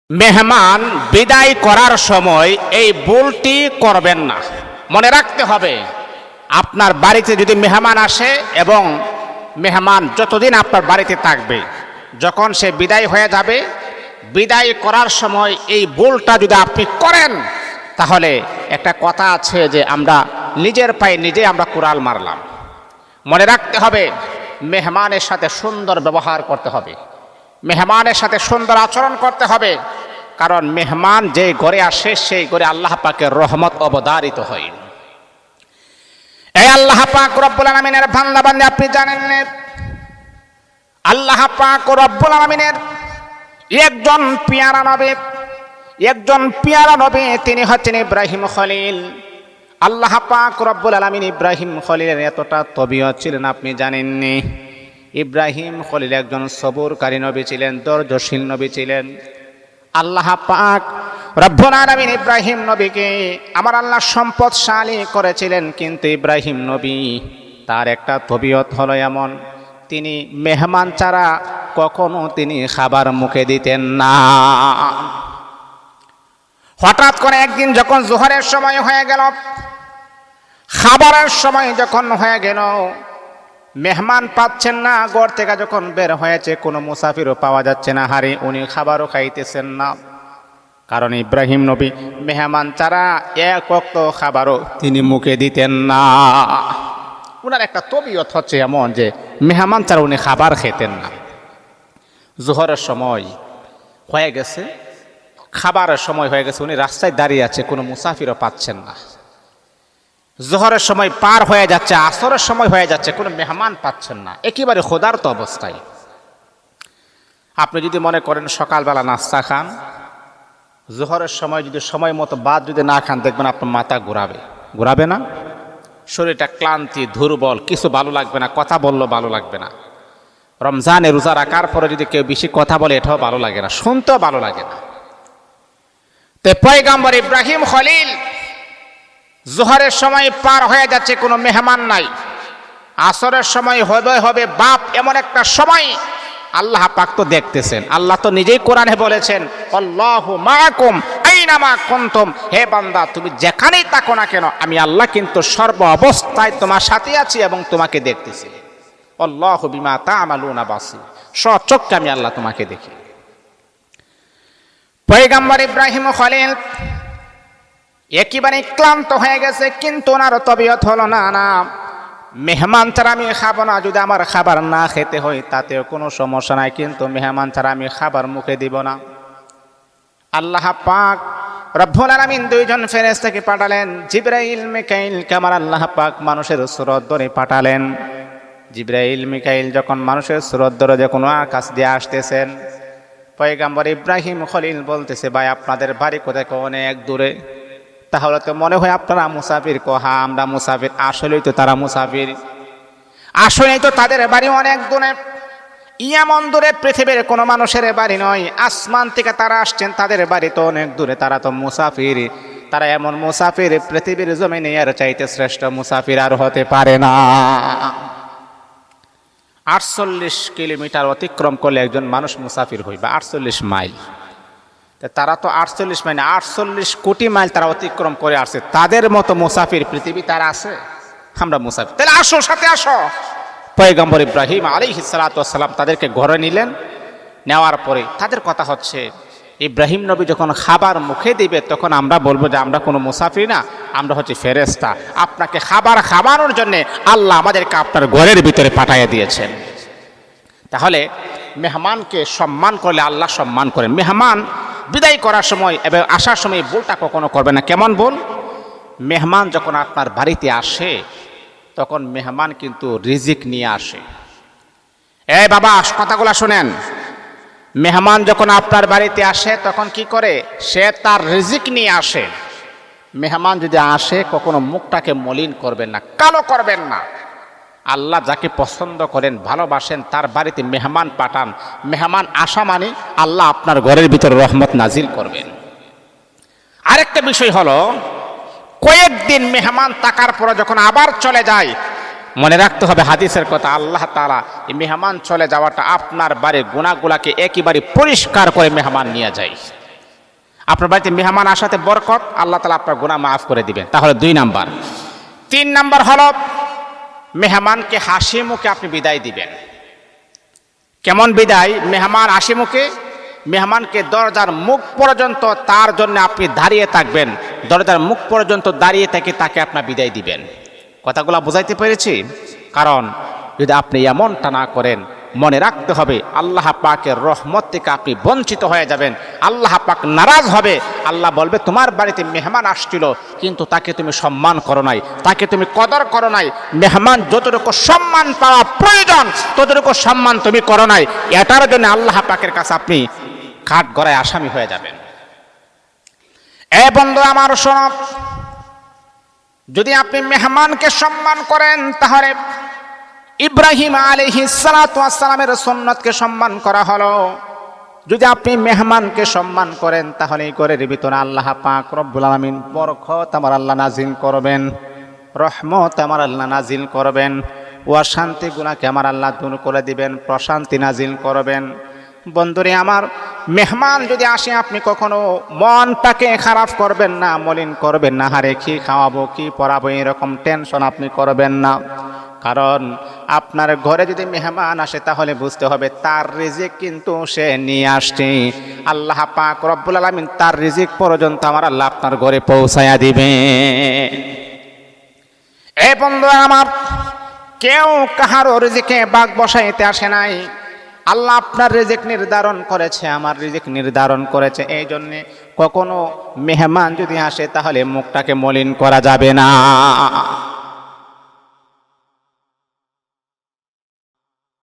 মেহমান বিদায় করার সময় এই ভুলটি করবেন না। মনে রাখতে হবে, আপনার বাড়িতে যদি মেহমান আসে এবং মেহমান যতদিন আপনার বাড়িতে থাকবে, যখন সে বিদায় হয়ে যাবে, বিদায় করার সময় এই ভুলটা যদি আপনি করেন, তাহলে একটা কথা আছে যে আমরা নিজের পায়ে নিজে আমরা কুড়াল মারলাম। মনে রাখতে হবে, মেহমানের সাথে সুন্দর ব্যবহার করতে হবে, মেহমানের সাথে সুন্দর আচরণ করতে হবে, কারণ মেহমান যে ঘরে আসে সেই ঘরে আল্লাহ পাকের রহমত অবধারিত হয়। এই আল্লাহ পাক রব্বুল আলামিনের বান্দা বান্দী, আপনি জানেন না, আল্লাহ পাক রব্বুল আলামিনের একজন পেয়ারা নবী, তিনি হচ্ছেন ইব্রাহিম খলিল। আল্লাহ পাক রব্বুল আলামিন ইব্রাহিম খলিলের এতটা তবিয়ত ছিলেন আপনি জানেননি। ইব্রাহিম খলিল একজন সবুরকারী নবী ছিলেন, ধৈর্যশীল নবী ছিলেন। আল্লাহ পাক রব্বুল আলামিন ইব্রাহিম নবীকে আমার আল্লাহ সম্পদশালী করেছিলেন, কিন্তু ইব্রাহিম নবী তার একটা তবিয়ত হলো এমন, তিনি মেহমান ছাড়া কখনো তিনি খাবার মুখে দিতেন না। হঠাৎ করে একদিন যখন জোহরের সময় হয়ে গেল, খাবারের সময় যখন হয়ে গেল, মেহমান পাচ্ছেন না, ঘর থেকে যখন বের হয়েছে কোনো মুসাফিরও পাওয়া যাচ্ছে না, হারে উনি খাবারও খাইতেছেন না। কারণ ইব্রাহিম নবী মেহমান ছাড়া এক ওয়াক্ত খাবারও তিনি মুখে দিতেন না। উনার একটা তবিয়ত হচ্ছে এমন যে মেহমান ছাড়া উনি খাবার খেতেন না। জোহরের সময় হয়ে গেছে, খাবারের সময় হয়ে গেছে, উনি রাস্তায় দাঁড়িয়ে আছে, কোনো মুসাফিরও পাচ্ছেন না। জোহরের সময় পার হয়ে যাচ্ছে, আসরের সময় হয়ে যাচ্ছে, কোনো মেহমান পাচ্ছেন না, একেবারে ক্ষুধার্ত অবস্থায়। আপনি যদি মনে করেন সকালবেলা নাস্তা খান, জোহরের সময় যদি সময় মতো বাদ যদি না খান, দেখবেন আপনার মাথা ঘুরাবে না, শরীরটা ক্লান্তি, দুর্বল, কিছু ভালো লাগবে না, কথা বললেও ভালো লাগবে না। রমজানে রোজা রাখার পরে যদি কেউ বেশি কথা বলে, এটাও ভালো লাগে না, শুনতেও ভালো লাগে না। তো পয়গম্বর ইব্রাহিম খলিল জোহরের সময় পার হয়ে যাচ্ছে, কোনো মেহমান নাই, আসরের সময় হবে বাপ, এমন একটা সময় আল্লাহ পাক তো দেখতেছেন। আল্লাহ তো নিজেই কোরআনে বলেছেন, আল্লাহু মাআকুম আইনামা কুনতুম, হে বান্দা তুমি যেখানেই থাকো না কেন, আমি আল্লাহ কিন্তু সর্ব অবস্থায় তোমার সাথে আছি এবং তোমাকে দেখতেছি। আল্লাহু বিমা তা'মালুনা বাসীর, সচক্ষে আমি আল্লাহ তোমাকে দেখি। পয়গম্বর ইব্রাহিম খলিল একেবারে ক্লান্ত হয়ে গেছে, কিন্তু ওনার তবিয়ত হলো না, মেহমান ছাড়া আমি খাবো না, যদি আমার খাবার না খেতে হয় তাতেও কোনো সমস্যা নাই, কিন্তু মেহমান ছাড়া আমি খাবার মুখে দিব না। আল্লাহ পাক রব্বুল আলামিন দুইজন ফেরেশতাকে পাঠালেন, জিবরাইল মিকাইলকে আমার আল্লাহ পাক মানুষের সুরত ধরে পাঠালেন। জিবরাইল মিকাইল যখন মানুষের সুরত ধরে যখন আকাশ দিয়ে আসতেছেন, পয়গম্বর ইব্রাহিম খলিল বলতেছে, ভাই আপনাদের বাড়ি কোথায়? অনেক দূরে। তাহলে তো মনে হয় আপনারা মুসাফির। হ্যাঁ আমরা মুসাফির। আসলেই তো তারা মুসাফির, আসলেই তো তাদের বাড়ি অনেক দূরে, এমন দূরে পৃথিবীর কোনো মানুষের বাড়ি নয়, আসমান থেকে তারা আসছেন, তাদের বাড়ি তো অনেক দূরে, তারা তো মুসাফির। তারা এমন মুসাফির, পৃথিবীর জমিনে এর চাইতে শ্রেষ্ঠ মুসাফির আর হতে পারে না। 48 কিলোমিটার অতিক্রম করলে একজন মানুষ মুসাফির হইবে, 48 মাইল। তারা তো 48 মাইল, 48 কোটি মাইল তারা অতিক্রম করে আসছে, তাদের মতো মুসাফির পৃথিবী তারা আছে? আমরা মুসাফির। তাহলে আসো, সাথে আসো। পয়গম্বর ইব্রাহিম আলাইহিস সালাতু ওয়াস সালাম তাদেরকে ঘরে নিলেন। নেওয়ার পরে তাদের কথা হচ্ছে, ইব্রাহিম নবী যখন খাবার মুখে দিবে, তখন আমরা বলবো যে আমরা কোনো মুসাফির না, আমরা হচ্ছে ফেরেশতা। আপনাকে খাবার খাওয়ানোর জন্য আল্লাহ আমাদেরকে আপনার ঘরের ভিতরে পাঠিয়ে দিয়েছেন। তাহলে মেহমানকে সম্মান করলে আল্লাহ সম্মান করেন। মেহমান বিদায় করার সময় এবং আসার সময় ভুলটা কখনো করবে না। কেমন ভুল? মেহমান যখন আপনার বাড়িতে আসে, তখন মেহমান কিন্তু রিজিক নিয়ে আসে। এই বাবা, কথাগুলো শোনেন। মেহমান যখন আপনার বাড়িতে আসে, তখন কি করে? সে তার রিজিক নিয়ে আসে। মেহমান যদি আসে, কখনো মুখটাকে মলিন করবেন না, কালো করবেন না। আল্লাহ যাকে পছন্দ করেন, ভালোবাসেন, তার বাড়িতে মেহমান পাঠান। মেহমান আসা মানে আল্লাহ আপনার ঘরের ভিতরে রহমত নাজিল করবেন। আরেকটা বিষয় হলো, কয়েকদিন মেহমান থাকার পরে যখন আবার চলে যায়, মনে রাখতে হবে হাদিসের কথা, আল্লাহ তাআলা এই মেহমান চলে যাওয়াটা আপনার বাড়ির গুনাহগুলোকে একেবারে পরিষ্কার করে মেহমান নিয়ে যায়। আপনার বাড়িতে মেহমান আসাতে বরকত, আল্লাহ তাআলা আপনার গুনাহ মাফ করে দিবেন। তাহলে 2 নাম্বার। 3 নাম্বার হলো মেহমানকে হাসি মুখে আপনি বিদায় দিবেন। কেমন বিদায়? মেহমান হাসি মুখে, মেহমানকে দরজার মুখ পর্যন্ত তার জন্য আপনি দাঁড়িয়ে থাকবেন, দরজার মুখ পর্যন্ত দাঁড়িয়ে থেকে তাকে আপনার বিদায় দিবেন। কথাগুলো বুঝাইতে পেরেছি? কারণ যদি আপনি এমনটা না করেন, মনে রাখতে হবে আল্লাহ পাকের রহমত থেকে আপনি বঞ্চিত হয়ে যাবেন, আল্লাহ পাক নারাজ হবে। আল্লাহ বলবে তোমার বাড়িতে মেহমান আসছিল কিন্তু তাকে তুমি সম্মান করো নাই, তাকে তুমি কদর করো নাই, মেহমান যতটুকু সম্মান পাওয়া প্রয়োজন ততটুকু সম্মান তুমি করো নাই, এটার জন্য আল্লাহ পাকের কাছে আপনি কাঠগড়ায় আসামি হয়ে যাবেন। এ বন্ধু আমার শোনো, যদি আপনি মেহমানকে সম্মান করেন তাহলে ইব্রাহিম আলাইহিস সালাতু ওয়াস সালামের সুন্নাতকে সম্মান করা হলো। যদি আপনি মেহমানকে সম্মান করেন তাহলে এই ঘরের ভিতরে আল্লাহ পাক রব্বুল আলামিন বরকত আমার আল্লাহ নাজিল করবেন, রহমত আমার আল্লাহ নাজিল করবেন, অশান্তিগুলোকে আমার আল্লাহ দূর করে দিবেন, প্রশান্তি নাজিল করবেন। বন্ধুরে আমার, মেহমান যদি আসে আপনি কখনো মনটাকে খারাপ করবেন না, মলিন করবেন না, হারে কি খাওয়াবো কি পরাবো এরকম টেনশন আপনি করবেন না। কারণ আপনার ঘরে যদি মেহমান আসে তাহলে বুঝতে হবে তার রিজিক কিন্তু সে নিয়ে আসছে, আল্লাহ পাক রব্বুল আলামিন তার রিজিক পর্যন্ত আমার আল্লাহ আপনার ঘরে পৌঁছায়া দিবে। এই বন্ধু আমার, কেউ কাহারও রিজিকে বাগ বসাইতে আসে নাই, আল্লাহ আপনার রিজিক নির্ধারণ করেছে, আমার রিজিক নির্ধারণ করেছে। এই জন্যে কখনো মেহমান যদি আসে তাহলে মুখটাকে মলিন করা যাবে না।